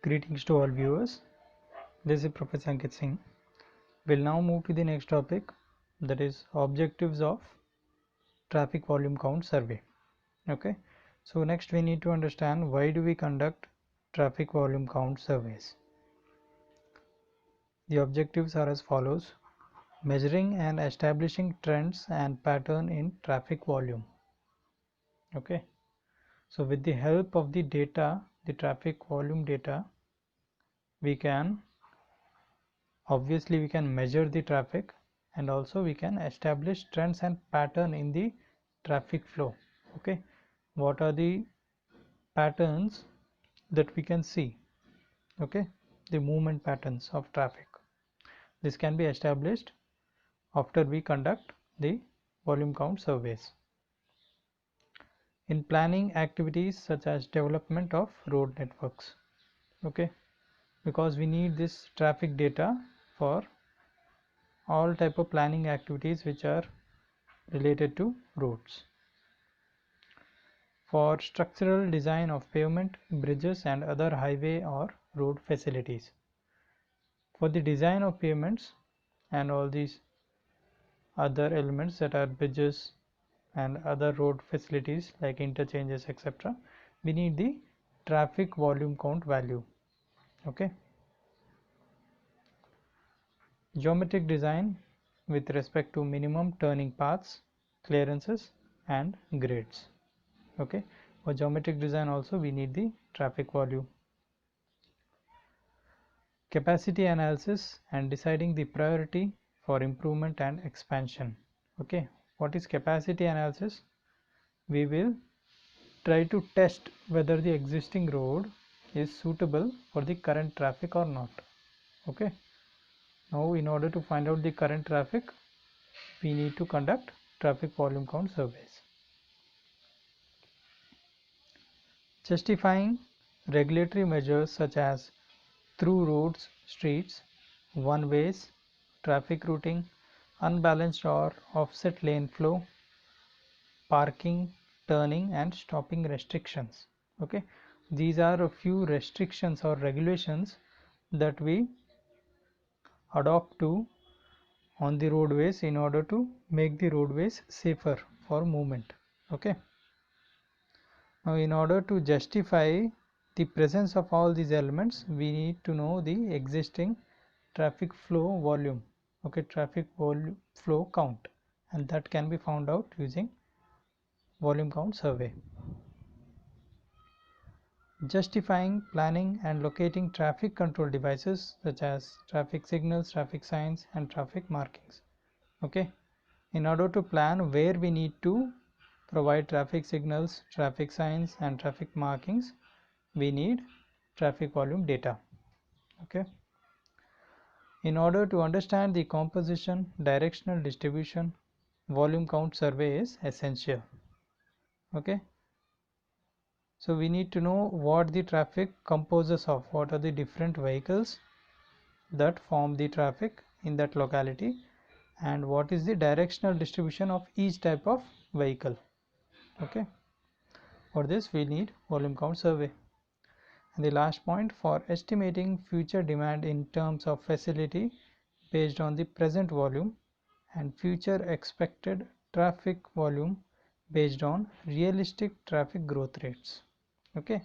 Greetings to all viewers. This is Professor Ankit Singh. We'll now move to the next topic, that is objectives of traffic volume count survey. Okay, so next we need to understand why do we conduct traffic volume count surveys. The objectives are as follows: measuring and establishing trends and pattern in traffic volume. Okay, so with the help of the data, the traffic volume data, we can measure the traffic, and also we can establish trends and pattern in the traffic flow. Okay, what are the patterns that we can see? Okay, the movement patterns of traffic. This can be established after we conduct the volume count surveys. In planning activities such as development of road networks. Okay, because we need this traffic data for all type of planning activities which are related to roads. For structural design of pavement, bridges and other highway or road facilities. For the design of pavements and all these other elements that are bridges and other road facilities like interchanges, etc., we need the traffic volume count value. Okay. Geometric design with respect to minimum turning paths, clearances and grades. Okay, for geometric design also we need the traffic volume. Capacity analysis and deciding the priority for improvement and expansion. Okay, what is capacity analysis? We will try to test whether the existing road is suitable for the current traffic or not. Okay, now in order to find out the current traffic, we need to conduct traffic volume count surveys. Justifying regulatory measures such as through roads, streets, one-ways, traffic routing, unbalanced or offset lane flow, parking, turning and stopping restrictions. Okay, these are a few restrictions or regulations that we adopt to on the roadways in order to make the roadways safer for movement. Okay, now in order to justify the presence of all these elements, we need to know the existing traffic flow volume. Okay, traffic volume flow count, and that can be found out using volume count survey. Justifying, planning and locating traffic control devices such as traffic signals, traffic signs and traffic markings. Okay, in order to plan where we need to provide traffic signals, traffic signs and traffic markings, we need traffic volume data. Okay, in order to understand the composition, directional distribution, volume count survey is essential. Okay, so we need to know what the traffic composes of, what are the different vehicles that form the traffic in that locality, and what is the directional distribution of each type of vehicle. Okay, for this we need volume count survey. And the last point, for estimating future demand in terms of facility based on the present volume and future expected traffic volume based on realistic traffic growth rates. Okay,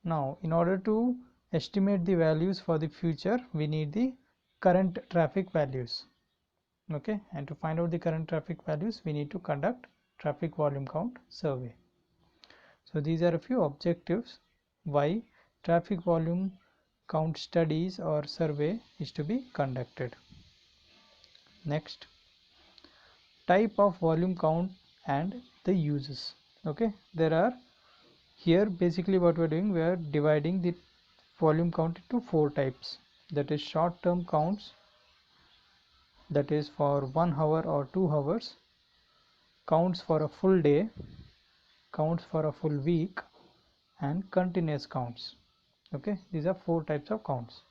now in order to estimate the values for the future, we need the current traffic values. Okay, and to find out the current traffic values, we need to conduct traffic volume count survey. So these are a few objectives why traffic volume count studies or survey is to be conducted. Next, type of volume count and the uses. Okay, there are here basically what we're doing, we are dividing the volume count into 4 types. That is short term counts, that is for 1 hour or 2 hours, counts for a full day, counts for a full week and continuous counts. Okay, these are 4 types of counts.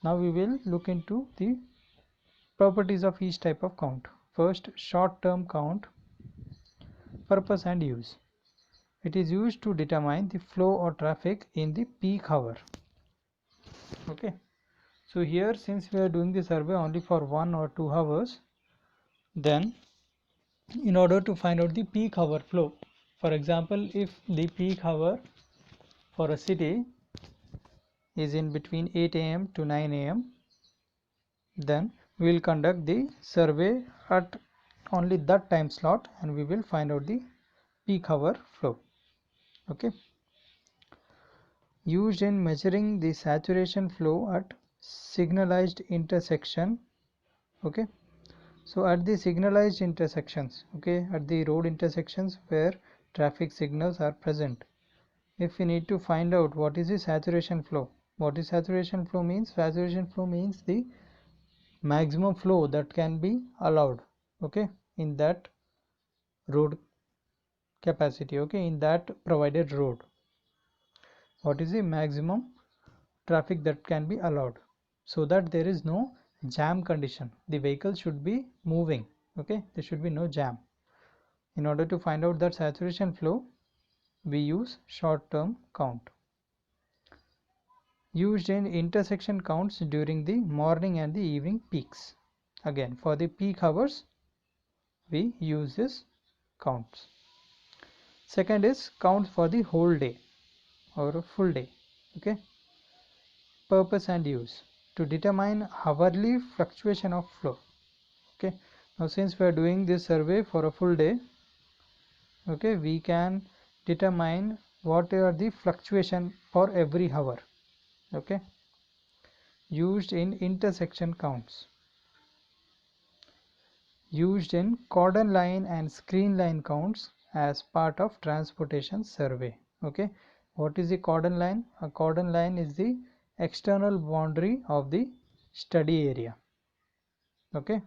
Now we will look into the properties of each type of count. First, short term count, purpose and use. It is used to determine the flow or traffic in the peak hour. Okay, so here since we are doing the survey only for 1 or 2 hours, then in order to find out the peak hour flow, for example, if the peak hour for a city is in between 8 a.m. to 9 a.m., then we will conduct the survey at only that time slot and we will find out the peak hour flow. Okay, used in measuring the saturation flow at signalized intersection. Okay, so at the signalized intersections, okay, at the road intersections where traffic signals are present, if we need to find out what is the saturation flow. What is saturation flow means? Saturation flow means the maximum flow that can be allowed, okay, in that road capacity, okay, in that provided road. What is the maximum traffic that can be allowed, so that there is no jam condition. The vehicle should be moving, okay, there should be no jam. In order to find out that saturation flow, we use short-term count. Used in intersection counts during the morning and the evening peaks. Again, for the peak hours, we use this counts. Second is count for the whole day or a full day. Okay. Purpose and use to determine hourly fluctuation of flow. Okay. Now, since we are doing this survey for a full day, okay, we can determine what are the fluctuation for every hour. Okay. Used in intersection counts. Used in cordon line and screen line counts as part of transportation survey. Okay, what is the cordon line? A cordon line is the external boundary of the study area. Okay,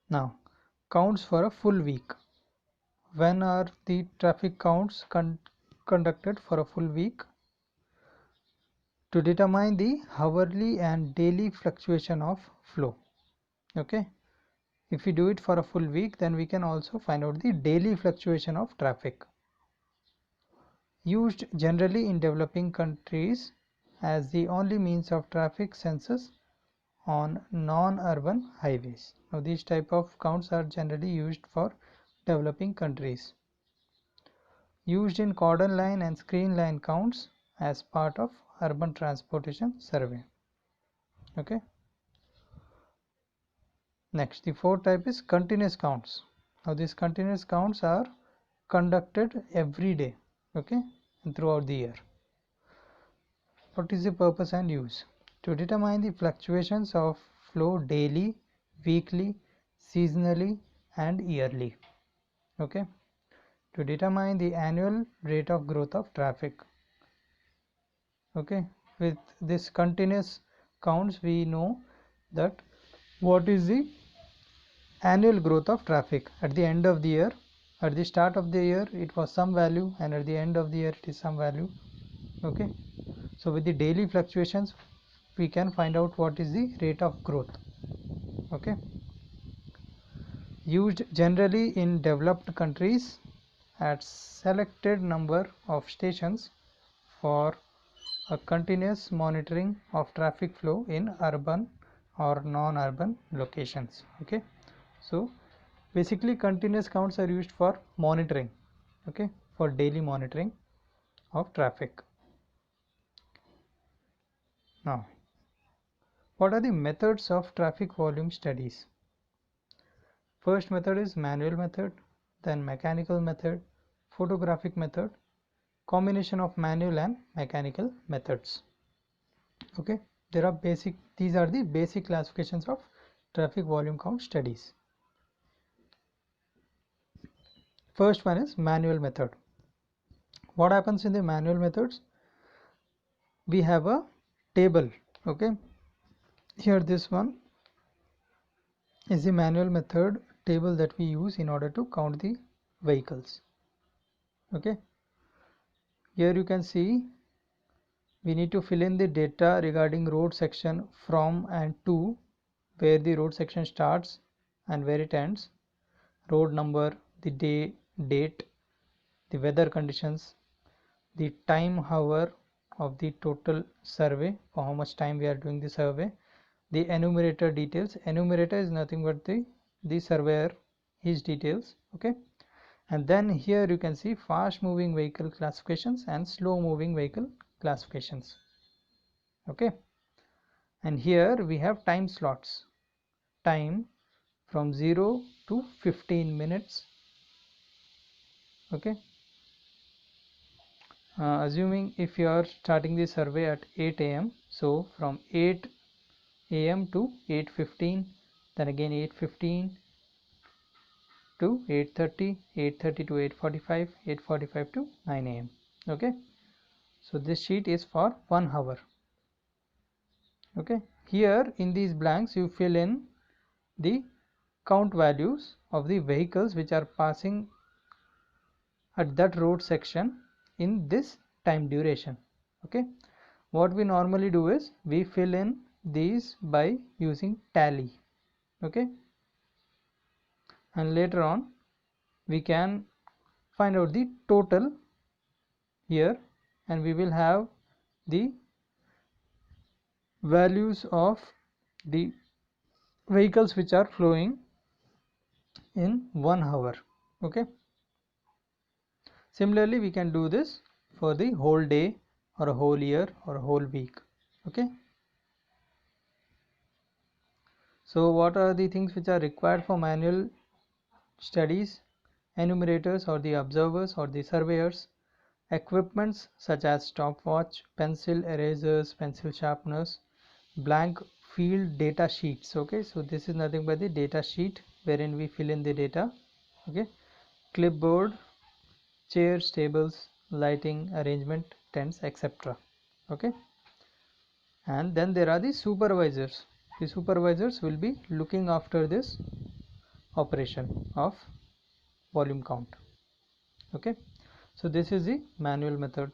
now counts for a full week. When are the traffic counts conducted for a full week? To determine the hourly and daily fluctuation of flow. Okay, if we do it for a full week, then we can also find out the daily fluctuation of traffic. Used generally in developing countries as the only means of traffic census on non-urban highways. Now, these type of counts are generally used for developing countries. Used in cordon line and screen line counts as part of urban transportation survey. Okay. Next, the fourth type is continuous counts. Now, these continuous counts are conducted every day, okay, and throughout the year. What is the purpose and use? To determine the fluctuations of flow daily, weekly, seasonally, and yearly. Okay. To determine the annual rate of growth of traffic. Okay. With this continuous counts, we know that what is the annual growth of traffic at the end of the year. At the start of the year it was some value, and at the end of the year it is some value. Okay, so with the daily fluctuations we can find out what is the rate of growth. Okay, used generally in developed countries at selected number of stations for a continuous monitoring of traffic flow in urban or non-urban locations. Okay, so basically continuous counts are used for monitoring, okay, for daily monitoring of traffic. Now, what are the methods of traffic volume studies? First method is manual method, then mechanical method, photographic method, combination of manual and mechanical methods. Okay, these are the basic classifications of traffic volume count studies. First one is manual method. What happens in the manual methods? We have a table. Okay, here this one is the manual method table that we use in order to count the vehicles. Okay, here you can see we need to fill in the data regarding road section from and to, where the road section starts and where it ends. road number, the day, date, the weather conditions, the time hour of the total survey, for how much time we are doing the survey, the enumerator details. Enumerator is nothing but the surveyor, his details. Okay, and then here you can see fast moving vehicle classifications and slow moving vehicle classifications. Okay, and here we have time slots, time from 0 to 15 minutes. Okay, assuming if you are starting the survey at 8 a.m. so from 8 a.m. to 8:15, then again 8:15 to 8:30, 8:30 to 8:45, 8:45 to 9 a.m. Okay, so this sheet is for 1 hour. Okay, here in these blanks you fill in the count values of the vehicles which are passing at that road section in this time duration. Okay, what we normally do is we fill in these by using tally. Okay, and later on we can find out the total here, and we will have the values of the vehicles which are flowing in 1 hour. Okay, similarly we can do this for the whole day or a whole year or a whole week. Okay, so what are the things which are required for manual studies? Enumerators or the observers or the surveyors, equipments such as stopwatch, pencil erasers, pencil sharpeners, blank field data sheets. Okay, so this is nothing but the data sheet wherein we fill in the data. Okay, clipboard, chairs, tables, lighting, arrangement, tents, etc. Okay, and then there are the supervisors. The supervisors will be looking after this operation of volume count. Okay, so this is the manual method.